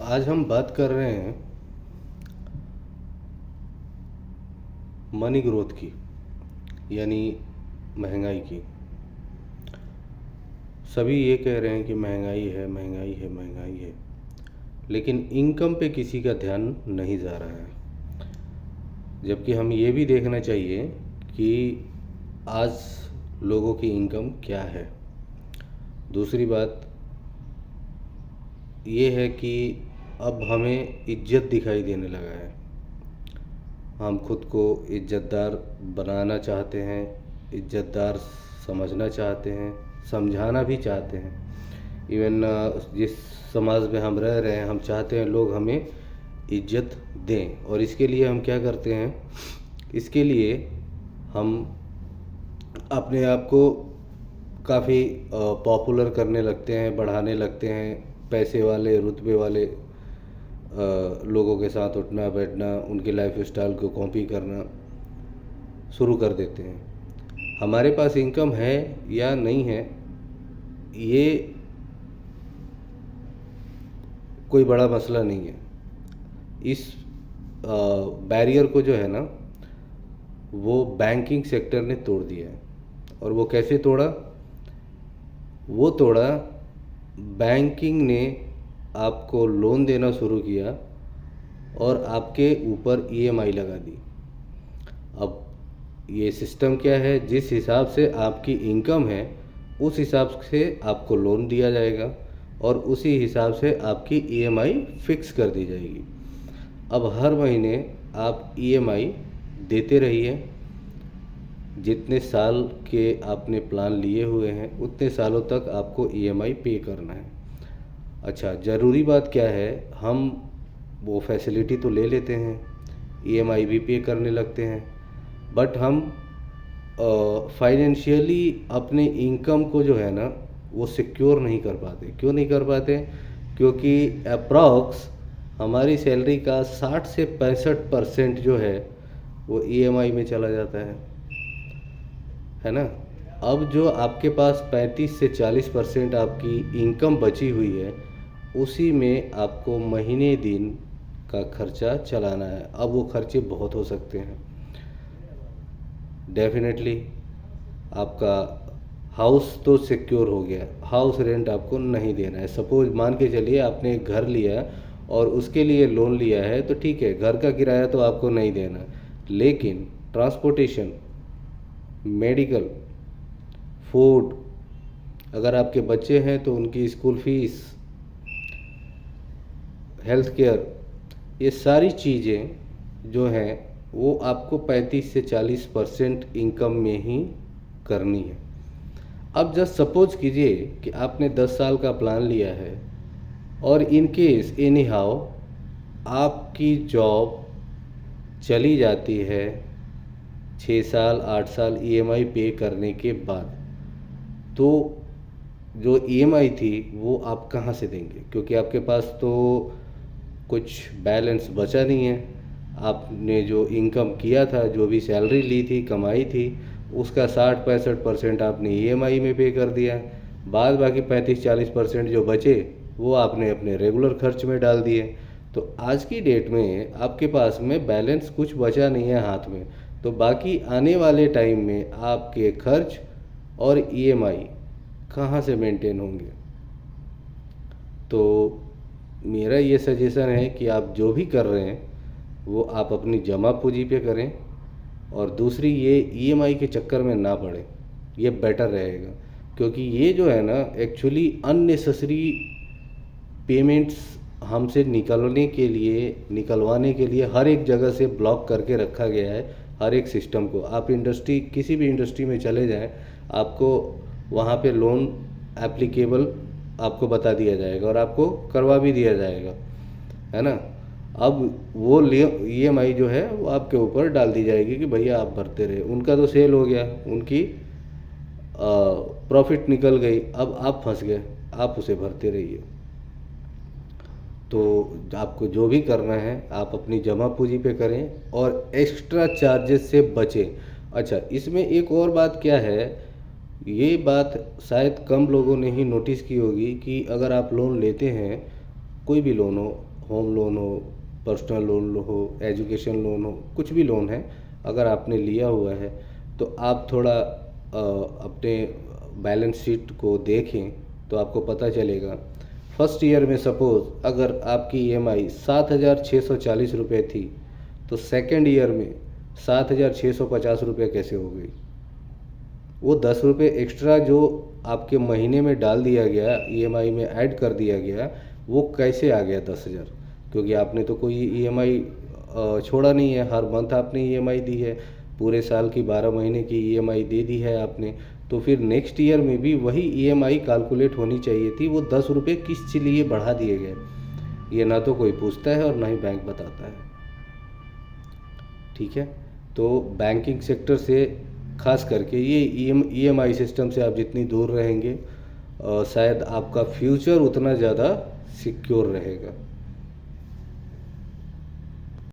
आज हम बात कर रहे हैं मनी ग्रोथ की, यानी महंगाई की। सभी ये कह रहे हैं कि महंगाई है, महंगाई है, महंगाई है, लेकिन इनकम पे किसी का ध्यान नहीं जा रहा है। जबकि हम ये भी देखना चाहिए कि आज लोगों की इनकम क्या है। दूसरी बात ये है कि अब हमें इज्जत दिखाई देने लगा है। हम खुद को इज्जतदार बनाना चाहते हैं, इज्जतदार समझना चाहते हैं, समझाना भी चाहते हैं। इवन जिस समाज में हम रह रहे हैं, हम चाहते हैं लोग हमें इज्जत दें। और इसके लिए हम क्या करते हैं, इसके लिए हम अपने आप को काफ़ी पॉपुलर करने लगते हैं, बढ़ाने लगते हैं। पैसे वाले, रुतबे वाले लोगों के साथ उठना बैठना, उनके लाइफ स्टाइल को कॉपी करना शुरू कर देते हैं। हमारे पास इनकम है या नहीं है, ये कोई बड़ा मसला नहीं है। इस बैरियर को जो है ना, वो बैंकिंग सेक्टर ने तोड़ दिया है। और वो कैसे तोड़ा? वो तोड़ा, बैंकिंग ने आपको लोन देना शुरू किया और आपके ऊपर ईएमआई लगा दी। अब ये सिस्टम क्या है, जिस हिसाब से आपकी इनकम है उस हिसाब से आपको लोन दिया जाएगा और उसी हिसाब से आपकी ईएमआई फिक्स कर दी जाएगी। अब हर महीने आप ईएमआई देते रहिए। जितने साल के आपने प्लान लिए हुए हैं उतने सालों तक आपको ईएमआई पे करना है। अच्छा, ज़रूरी बात क्या है, हम वो फैसिलिटी तो ले लेते हैं, ईएमआई भी पे करने लगते हैं, बट हम फाइनेंशियली अपने इनकम को जो है ना वो सिक्योर नहीं कर पाते। क्यों नहीं कर पाते? क्योंकि अप्रॉक्स हमारी सैलरी का 60 से 65% जो है वो ईएमआई में चला जाता है ना। अब जो आपके पास 35 से 40% आपकी इनकम बची हुई है, उसी में आपको महीने दिन का खर्चा चलाना है। अब वो खर्चे बहुत हो सकते हैं। डेफिनेटली आपका हाउस तो सिक्योर हो गया, हाउस रेंट आपको नहीं देना है। सपोज मान के चलिए आपने एक घर लिया और उसके लिए लोन लिया है, तो ठीक है, घर का किराया तो आपको नहीं देना, लेकिन ट्रांसपोर्टेशन, मेडिकल, फूड, अगर आपके बच्चे हैं तो उनकी स्कूल फीस, हेल्थ केयर, ये सारी चीज़ें जो हैं वो आपको 35 से 40% इनकम में ही करनी है। अब जस्ट सपोज कीजिए कि आपने 10 साल का प्लान लिया है और इन केस एनी हाउ आपकी जॉब चली जाती है 6 साल 8 साल ईएमआई पे करने के बाद, तो जो ईएमआई थी वो आप कहाँ से देंगे? क्योंकि आपके पास तो कुछ बैलेंस बचा नहीं है। आपने जो इनकम किया था, जो भी सैलरी ली थी, कमाई थी, उसका 60-65% आपने ईएमआई में पे कर दिया। बाद बाकी 35-40% जो बचे वो आपने अपने रेगुलर खर्च में डाल दिए। तो आज की डेट में आपके पास में बैलेंस कुछ बचा नहीं है हाथ में। तो बाकी आने वाले टाइम में आपके खर्च और ईएमआई कहाँ से मेंटेन होंगे? तो मेरा ये सजेशन है कि आप जो भी कर रहे हैं वो आप अपनी जमा पूंजी पे करें, और दूसरी ये ईएमआई के चक्कर में ना पड़े, ये बेटर रहेगा। क्योंकि ये जो है ना, एक्चुअली अननेसेसरी पेमेंट्स हमसे निकलवाने के लिए हर एक जगह से ब्लॉक करके रखा गया है हर एक सिस्टम को। आप इंडस्ट्री, किसी भी इंडस्ट्री में चले जाएं, आपको वहाँ पे लोन एप्लीकेबल आपको बता दिया जाएगा और आपको करवा भी दिया जाएगा, है ना। अब वो ईएमआई जो है वो आपके ऊपर डाल दी जाएगी कि भैया आप भरते रहे। उनका तो सेल हो गया, उनकी प्रॉफिट निकल गई, अब आप फंस गए, आप उसे भरते रहिए। तो आपको जो भी करना है आप अपनी जमा पूंजी पे करें और एक्स्ट्रा चार्जेस से बचें। अच्छा, इसमें एक और बात क्या है, ये बात शायद कम लोगों ने ही नोटिस की होगी कि अगर आप लोन लेते हैं, कोई भी लोन हो, होम लोन हो, पर्सनल लोन हो, एजुकेशन लोन हो, कुछ भी लोन है अगर आपने लिया हुआ है तो आप थोड़ा अपने बैलेंस शीट को देखें तो आपको पता चलेगा। फर्स्ट ईयर में सपोज़ अगर आपकी ईएमआई 7,640 रुपये थी तो सेकेंड ईयर में 7,650 रुपये कैसे हो गई? वो 10 रुपये एक्स्ट्रा जो आपके महीने में डाल दिया गया, ईएमआई में ऐड कर दिया गया, वो कैसे आ गया 10,000? क्योंकि आपने तो कोई ईएमआई छोड़ा नहीं है, हर मंथ आपने ईएमआई दी है, पूरे साल की 12 महीने की ईएमआई दे दी है आपने। तो फिर नेक्स्ट ईयर में भी वही ईएमआई कैलकुलेट होनी चाहिए थी। वो 10 रुपये किस लिए बढ़ा दिए गए, ये ना तो कोई पूछता है और ना ही बैंक बताता है। ठीक है, तो बैंकिंग सेक्टर से खास करके ये ईएमआई सिस्टम से आप जितनी दूर रहेंगे शायद आपका फ्यूचर उतना ज़्यादा सिक्योर रहेगा।